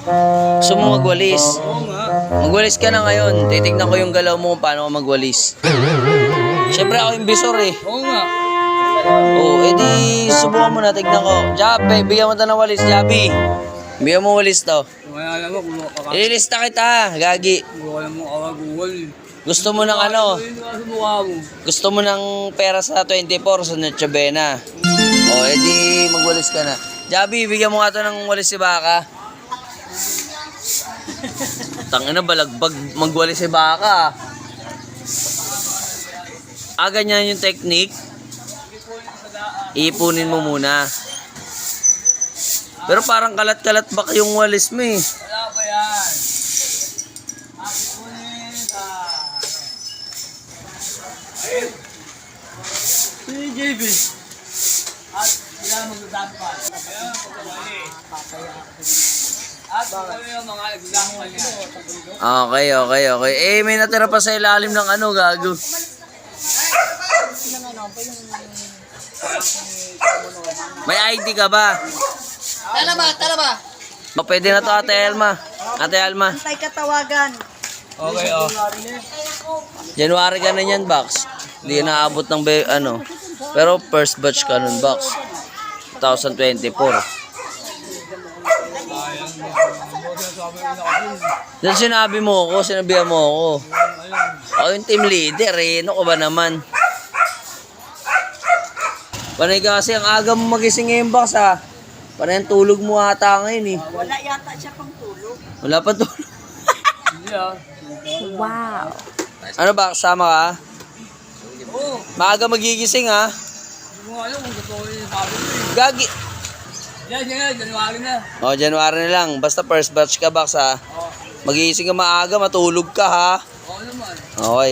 Gusto mo magwalis? Oo nga. Magwalis ka na ngayon. Titignan ko yung galaw mo kung paano ka magwalis. Siyempre ako yung bisor eh. Oo nga. Oo, edi subukan mo na, tignan ko. Jabe, bigyan mo ito ng walis, Jabi. Bigyan mo walis to. Kaya alam mo, kung makakakita Ililista kita, gagi. mo, alam mo, kawaguwal eh. Gusto mo ng ano? Ano yung sa mukha mo? Gusto mo ng pera sa 24 sa Noche Buena. O, edi magwalis ka na. Jabi, bigyan mo nga ito ng walis si Baka. Tangina, balagbag magwalis si Baka. Ganyan yung technique. Ipunin mo muna. Pero parang kalat-kalat baka yung walis mo eh. Wala ba yan? Si JB. At sila magdadapat. Ayan, pagkabali. At kami yung mga nagdadapat niya. Okay. Eh, may natira pa sa ilalim ng ano, gago. May ID ka ba? Tala ba? Ba, pwede na to, Ate Elma. Ate Elma. Antay katawagan. Okay, oh. January ka na yan, Box. Hindi naabot ng ano. Pero first batch ka nun, Box. 2024. Then sinabihan mo ako. Ako yung team leader eh. Ano ko ba naman? Panay kasi ang aga mo magising ngayon, Box, ha? Panay ang tulog mo ata ngayon eh. Wala yata siya pang tulog. Wala pa tulog. Hindi ah. Wow. Ano ba? Kasama ka? Oo. Maaga magigising ha? Hindi mo alam kung totoo yung sabi mo eh. Gagi. Yan, January na. O, January na lang. Basta first batch ka, Box, ha? Oo. Magigising ka maaga, matulog ka, ha? Oo naman. Okay.